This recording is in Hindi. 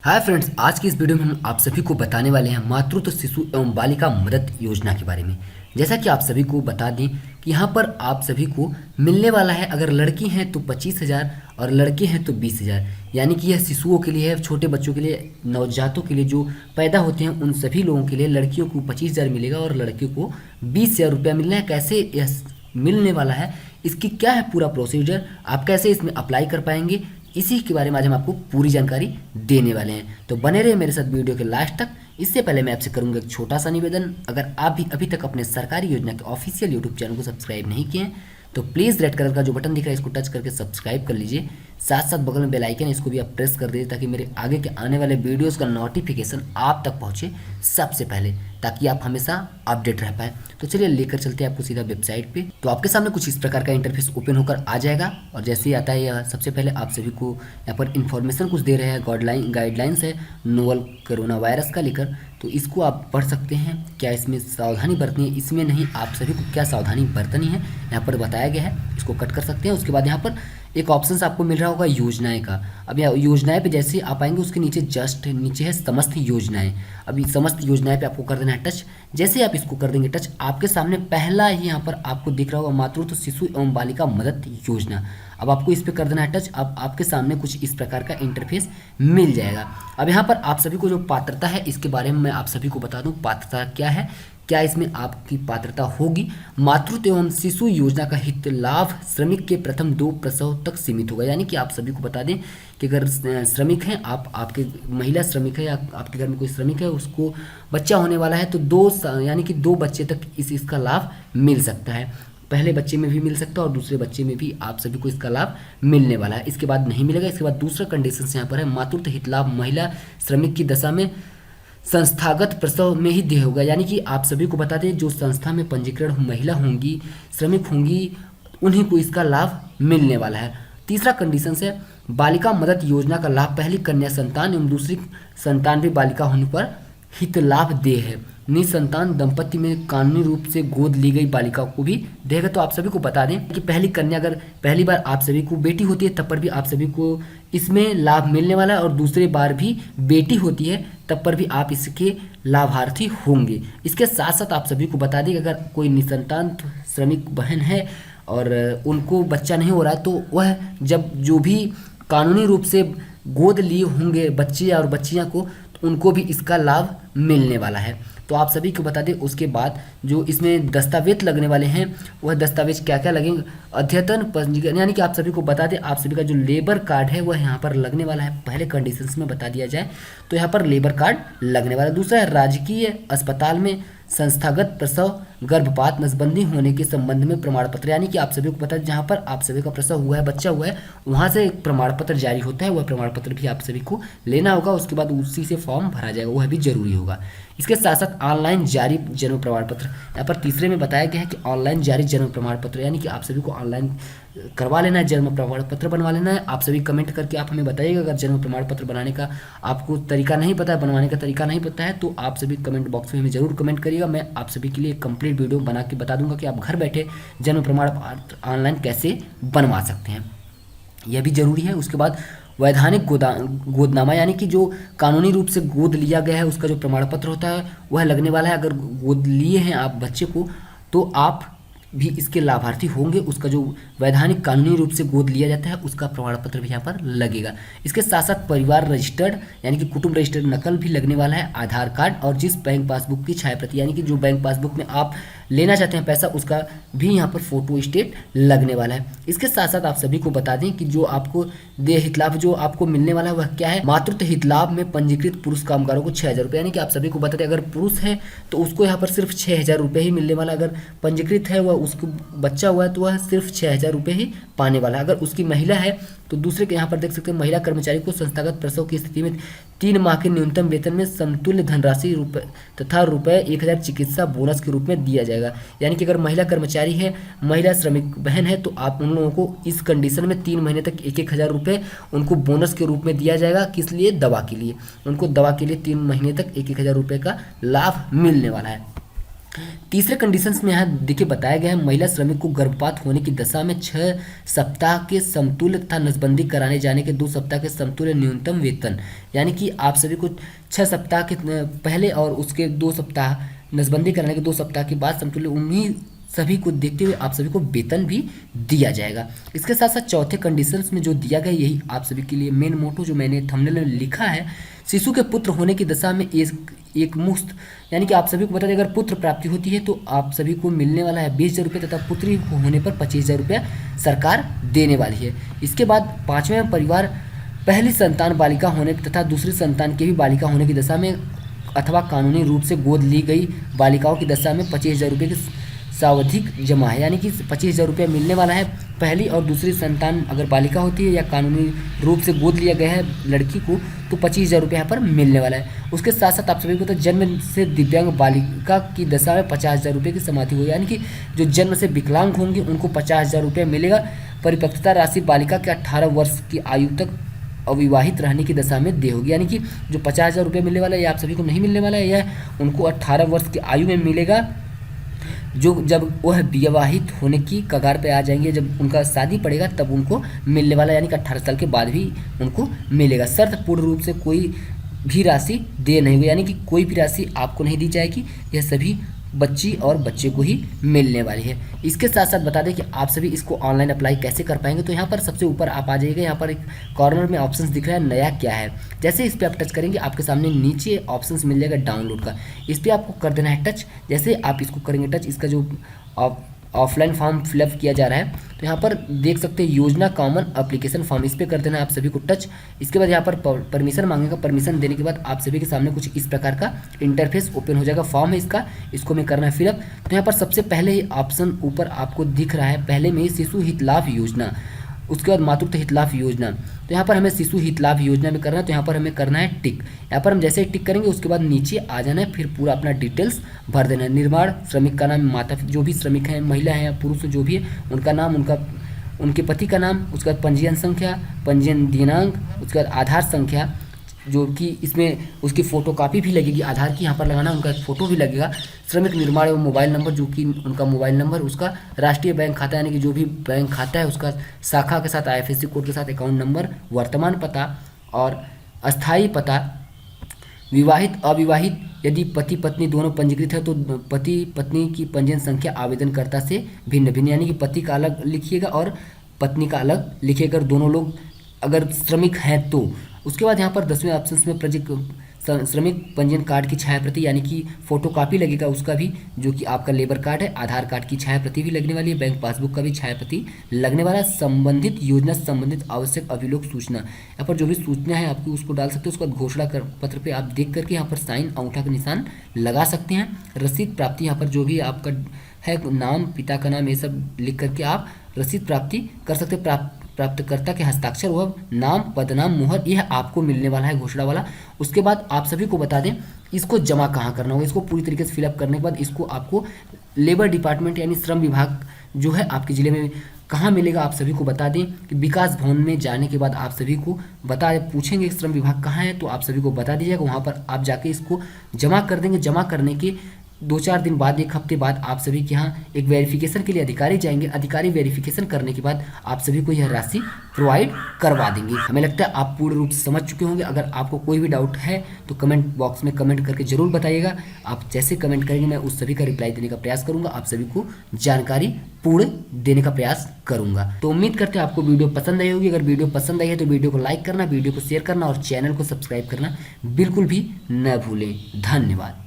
हाय फ्रेंड्स, आज की इस वीडियो में हम आप सभी को बताने वाले हैं मातृत्व शिशु एवं बालिका मदद योजना के बारे में। जैसा कि आप सभी को बता दें कि यहाँ पर आप सभी को मिलने वाला है, अगर लड़की हैं तो 25,000 और लड़के हैं तो 20,000। यानी कि यह शिशुओं के लिए है, छोटे बच्चों के लिए, नवजातों के लिए जो पैदा होते हैं उन सभी लोगों के लिए। लड़कियों को 25,000 मिलेगा और लड़कियों को 20,000 रुपया मिलना है। कैसे यह मिलने वाला है, इसकी क्या है पूरा प्रोसीजर, आप कैसे इसमें अप्लाई कर पाएंगे, इसी के बारे में आज हम आपको पूरी जानकारी देने वाले हैं। तो बने रहे मेरे साथ वीडियो के लास्ट तक। इससे पहले मैं आपसे करूंगा एक छोटा सा निवेदन, अगर आप भी अभी तक अपने सरकारी योजना के ऑफिशियल यूट्यूब चैनल को सब्सक्राइब नहीं किए हैं तो प्लीज़ रेड कलर का जो बटन दिख रहा है इसको टच करके सब्सक्राइब कर लीजिए। साथ साथ बगल में बेल आइकन है, इसको भी आप प्रेस कर दीजिए ताकि मेरे आगे के आने वाले वीडियोस का नोटिफिकेशन आप तक पहुंचे सबसे पहले, ताकि आप हमेशा अपडेट रह पाए। तो चलिए लेकर चलते हैं आपको सीधा वेबसाइट पे। तो आपके सामने कुछ इस प्रकार का इंटरफेस ओपन होकर आ जाएगा और जैसे ही आता है यह सबसे पहले आप सभी को यहाँ पर इन्फॉर्मेशन कुछ दे रहे हैं, गाइडलाइंस है नोवल कोरोना वायरस का लेकर। तो इसको आप पढ़ सकते हैं। क्या इसमें सावधानी बरतनी है, इसमें नहीं, आप सभी को क्या सावधानी बरतनी है यहाँ पर बताया गया है, इसको कट कर सकते हैं। उसके बाद यहाँ पर एक ऑप्शन आपको मिल रहा होगा योजनाएं का। अब यहाँ योजनाएं पे जैसे आप आएंगे उसके नीचे जस्ट नीचे है समस्त योजनाएं। अभी समस्त योजनाएं पे आपको कर देना है टच। जैसे आप इसको कर देंगे टच, आपके सामने पहला ही यहाँ पर आपको दिख रहा होगा मातृत्व शिशु एवं बालिका मदद योजना। अब आपको इस पर कर देना है टच। अब आपके सामने कुछ इस प्रकार का इंटरफेस मिल जाएगा। अब यहाँ पर आप सभी को जो पात्रता है इसके बारे में मैं आप सभी को बता दूं, पात्रता क्या है, क्या इसमें आपकी पात्रता होगी। मातृत्व एवं शिशु योजना का हित लाभ श्रमिक के प्रथम 2 प्रसव तक सीमित होगा। यानी कि आप सभी को बता दें कि अगर श्रमिक हैं, आपके महिला श्रमिक है या आपके घर में कोई श्रमिक है, उसको बच्चा होने वाला है तो यानी कि 2 बच्चे तक इसका लाभ मिल सकता है। पहले बच्चे में भी मिल सकता है और दूसरे बच्चे में भी आप सभी को इसका लाभ मिलने वाला है। इसके बाद नहीं मिलेगा। इसके बाद दूसरा कंडीशन यहाँ पर है मातृत्व हित लाभ महिला श्रमिक की दशा में संस्थागत प्रसव में ही देय होगा। यानी कि आप सभी को बता दें जो संस्था में पंजीकृत महिला होंगी, श्रमिक होंगी, उन्हीं को इसका लाभ मिलने वाला है। तीसरा कंडीशन है बालिका मदद योजना का लाभ पहली कन्या संतान एवं दूसरी संतान भी बालिका होने पर हित लाभ दे है। निसंतान दंपति में कानूनी रूप से गोद ली गई बालिका को भी देगा। तो आप सभी को बता दें कि पहली कन्या अगर पहली बार आप सभी को बेटी होती है तब पर भी आप सभी को इसमें लाभ मिलने वाला है और दूसरी बार भी बेटी होती है तब पर भी आप इसके लाभार्थी होंगे। इसके साथ साथ आप सभी को बता दें कि अगर कोई निसंतान श्रमिक बहन है और उनको बच्चा नहीं हो रहा है तो वह जब जो भी कानूनी रूप से गोद लिए होंगे बच्चे और बच्चियां को, तो उनको भी इसका लाभ मिलने वाला है। तो आप सभी को बता दें उसके बाद जो इसमें दस्तावेज लगने वाले हैं वह दस्तावेज क्या क्या लगेंगे। अद्यतन पंजीकरण, यानी कि आप सभी को बता दें आप सभी का जो लेबर कार्ड है वह यहाँ पर लगने वाला है। पहले कंडीशंस में बता दिया जाए तो यहाँ पर लेबर कार्ड लगने वाला है। दूसरा है राजकीय अस्पताल में संस्थागत प्रसव गर्भपात नसबंदी होने के संबंध में प्रमाण पत्र। यानी कि आप सभी को पता है जहाँ पर आप सभी का प्रसव हुआ है, बच्चा हुआ है, वहाँ से एक प्रमाण पत्र जारी होता है, वह प्रमाण पत्र भी आप सभी को लेना होगा। उसके बाद उसी से फॉर्म भरा जाएगा, वह भी जरूरी होगा। इसके साथ साथ ऑनलाइन जारी जन्म प्रमाण पत्र, यहाँ पर तीसरे में बताया गया है कि ऑनलाइन जारी जन्म प्रमाण पत्र, यानी कि आप सभी को ऑनलाइन करवा लेना है, जन्म प्रमाण पत्र बनवा लेना है। आप सभी कमेंट करके आप हमें बताइएगा अगर जन्म प्रमाण पत्र बनाने का आपको तरीका नहीं पता है, बनवाने का तरीका नहीं पता है, तो आप सभी कमेंट बॉक्स में हमें जरूर कमेंट करिएगा। मैं आप सभी के लिए कंप्लीट वीडियो बना के बता दूंगा कि आप घर बैठे जन्म प्रमाण पत्र ऑनलाइन कैसे बनवा सकते हैं, यह भी जरूरी है। उसके बाद वैधानिक गोदनामा, यानी कि जो कानूनी रूप से गोद लिया गया है उसका जो प्रमाण पत्र होता है वह लगने वाला है। अगर गोद लिए हैं आप बच्चे को तो आप भी इसके लाभार्थी होंगे। उसका जो वैधानिक कानूनी रूप से गोद लिया जाता है उसका प्रमाण पत्र भी यहाँ पर लगेगा। इसके साथ साथ परिवार रजिस्टर्ड यानी कि कुटुंब रजिस्टर्ड नकल भी लगने वाला है। आधार कार्ड और जिस बैंक पासबुक की छाया प्रति, यानी कि जो बैंक पासबुक में आप लेना चाहते हैं पैसा, उसका भी यहाँ पर फोटो स्टेट लगने वाला है। इसके साथ साथ आप सभी को बता दें कि जो आपको देय हित लाभ जो आपको मिलने वाला है वह क्या है। मातृत्व हित लाभ में पंजीकृत पुरुष कामगारों को 6,000 रुपये, यानी कि आप सभी को बता दें अगर पुरुष है तो उसको यहाँ पर सिर्फ 6,000 रुपये ही मिलने वाला। अगर पंजीकृत है वह उसको बच्चा हुआ है तो वह सिर्फ 6,000 रुपये ही पाने वाला है। अगर उसकी महिला है तो दूसरे के यहाँ पर देख सकते हैं महिला कर्मचारी को संस्थागत प्रसव की स्थिति में 3 माह के न्यूनतम वेतन में समतुल्य धनराशि तथा रुपये 1,000 चिकित्सा बोनस के रूप में दिया जाएगा। यानी कि अगर महिला कर्मचारी है, महिला श्रमिक बहन है तो आप उन लोगों को इस कंडीशन में 3 महीने तक 1,000 रुपये उनको बोनस के रूप में दिया जाएगा। किस लिए? दवा के लिए। उनको दवा के लिए 3 महीने तक 1,000 रुपये का लाभ मिलने वाला है। तीसरे कंडीशंस में यहाँ देखिए बताया गया है, महिला श्रमिक को गर्भपात होने की दशा में 6 सप्ताह के समतुल्य तथा नसबंदी कराने जाने के 2 सप्ताह के समतुल्य न्यूनतम वेतन, यानी कि आप सभी को 6 सप्ताह के पहले और उसके 2 सप्ताह नसबंदी कराने के 2 सप्ताह के बाद समतुल्य, उन्हीं सभी को देखते हुए आप सभी को वेतन भी दिया जाएगा। इसके साथ साथ चौथे कंडीशंस में जो दिया गया, यही आप सभी के लिए मेन मोटो जो मैंने थंबनेल में लिखा है, शिशु के पुत्र होने की दशा में एक मुश्त, यानी कि आप सभी को बता दें अगर पुत्र प्राप्ति होती है तो आप सभी को मिलने वाला है 20,000 रुपये तथा पुत्री होने पर 25,000 रुपया सरकार देने वाली है। इसके बाद पाँचवें परिवार पहली संतान बालिका होने तथा दूसरी संतान के भी बालिका होने की दशा में अथवा कानूनी रूप से गोद ली गई बालिकाओं की दशा में 25,000 रुपये की सावधिक जमा है, यानी कि 25,000 रुपया मिलने वाला है। पहली और दूसरी संतान अगर बालिका होती है या कानूनी रूप से गोद लिया गया है लड़की को तो 25,000 रुपये यहाँ पर मिलने वाला है। उसके साथ साथ आप सभी को तो जन्म से दिव्यांग बालिका की दशा में 50,000 रुपये की समाधि हो, यानी कि जो जन्म से विकलांग होंगे उनको 50,000 रुपये मिलेगा। परिपक्वता राशि बालिका के 18 वर्ष की आयु तक अविवाहित रहने की दशा में दे होगी, यानी कि जो 50,000 रुपये मिलने वाला है यह आप सभी को नहीं मिलने वाला है, यह उनको 18 वर्ष की आयु में मिलेगा। जो जब वह विवाहित होने की कगार पे आ जाएंगे, जब उनका शादी पड़ेगा तब उनको मिलने वाला, यानी कि 18 साल के बाद भी उनको मिलेगा। शर्त पूर्ण रूप से कोई भी राशि दे नहीं हुई, यानी कि कोई भी राशि आपको नहीं दी जाएगी, यह सभी बच्ची और बच्चे को ही मिलने वाली है। इसके साथ साथ बता दें कि आप सभी इसको ऑनलाइन अप्लाई कैसे कर पाएंगे। तो यहाँ पर सबसे ऊपर आप आ जाइएगा, यहाँ पर एक कॉर्नर में ऑप्शंस दिख रहा है नया क्या है, जैसे इस पर आप टच करेंगे आपके सामने नीचे ऑप्शंस मिल जाएगा डाउनलोड का, इस पर आपको कर देना है टच। जैसे आप इसको करेंगे टच, इसका जो ऑफलाइन फॉर्म फिलअप किया जा रहा है तो यहाँ पर देख सकते हैं योजना कॉमन एप्लीकेशन फॉर्म, इस पर कर देना है आप सभी को टच। इसके बाद यहाँ पर परमिशन मांगेगा, परमिशन देने के बाद आप सभी के सामने कुछ इस प्रकार का इंटरफेस ओपन हो जाएगा। फॉर्म है इसको में करना है फिलअप। तो यहाँ पर सबसे पहले ही ऑप्शन ऊपर आपको दिख रहा है, पहले में ही शिशु हित लाभ योजना, उसके बाद मातृत्व हित लाभ योजना। तो यहाँ पर हमें शिशु हित लाभ योजना में करना है, तो यहाँ पर हमें करना है टिक। यहाँ पर हम जैसे ही टिक करेंगे उसके बाद नीचे आ जाना है, फिर पूरा अपना डिटेल्स भर देना है। निर्माण श्रमिक का नाम, माता जो भी श्रमिक हैं, महिला हैं या पुरुष जो भी है उनका नाम, उनके पति का नाम, उसके बाद पंजीयन संख्या, पंजीयन दिनांक, उसके बाद आधार संख्या, जो कि इसमें उसकी फ़ोटोकॉपी भी लगेगी आधार की, यहाँ पर लगाना, उनका फ़ोटो भी लगेगा। श्रमिक निर्माण एवं मोबाइल नंबर, जो कि उनका मोबाइल नंबर, उसका राष्ट्रीय बैंक खाता यानी कि जो भी बैंक खाता है उसका शाखा के साथ IFSC कोड के साथ अकाउंट नंबर, वर्तमान पता और अस्थायी पता। विवाहित अविवाहित यदि पति पत्नी दोनों पंजीकृत है तो पति पत्नी की पंजीयन संख्या आवेदनकर्ता से भिन्न भिन्न, यानी कि पति का अलग लिखिएगा और पत्नी का अलग लिखिएगा, दोनों लोग अगर श्रमिक हैं तो। उसके बाद यहाँ पर 10वें ऑप्शन में श्रमिक पंजीयन कार्ड की छायाप्रति यानी कि फोटोकॉपी लगेगा उसका भी, जो कि आपका लेबर कार्ड है, आधार कार्ड की छायाप्रति भी लगने वाली है, बैंक पासबुक का भी छायाप्रति लगने वाला है। संबंधित योजना संबंधित आवश्यक अभिलोक सूचना, यहाँ पर जो भी सूचना है आपकी उसको डाल सकते हैं। उसके बाद घोषणा पत्र पे आप देख करके यहाँ पर साइन अंगूठा का निशान लगा सकते हैं। रसीद प्राप्ति, यहाँ पर जो भी आपका है नाम, पिता का नाम, ये सब लिख करके आप रसीद प्राप्ति कर सकते हैं। प्राप्तकर्ता के हस्ताक्षर व नाम, पदनाम, मुहर, यह आपको मिलने वाला है घोषणा वाला। उसके बाद आप सभी को बता दें इसको जमा कहाँ करना होगा। इसको पूरी तरीके से फिलअप करने के बाद इसको आपको लेबर डिपार्टमेंट यानी श्रम विभाग जो है आपके ज़िले में कहाँ मिलेगा, आप सभी को बता दें कि विकास भवन में जाने के बाद आप सभी को पूछेंगे श्रम विभाग कहाँ है, तो आप सभी को बता दीजिएगा, वहाँ पर आप जाके इसको जमा कर देंगे। जमा करने के 2-4 दिन बाद, 1 हफ्ते बाद आप सभी के यहाँ एक वेरिफिकेशन के लिए अधिकारी जाएंगे। अधिकारी वेरिफिकेशन करने के बाद आप सभी को यह राशि प्रोवाइड करवा देंगे। हमें लगता है आप पूर्ण रूप से समझ चुके होंगे। अगर आपको कोई भी डाउट है तो कमेंट बॉक्स में कमेंट करके जरूर बताइएगा। आप जैसे कमेंट करेंगे मैं उस सभी का रिप्लाई देने का प्रयास करूंगा, आप सभी को जानकारी पूर्ण देने का प्रयास करूंगा। तो उम्मीद करते हैं आपको वीडियो पसंद आई होगी। अगर वीडियो पसंद आई है तो वीडियो को लाइक करना, वीडियो को शेयर करना और चैनल को सब्सक्राइब करना बिल्कुल भी न भूलें। धन्यवाद।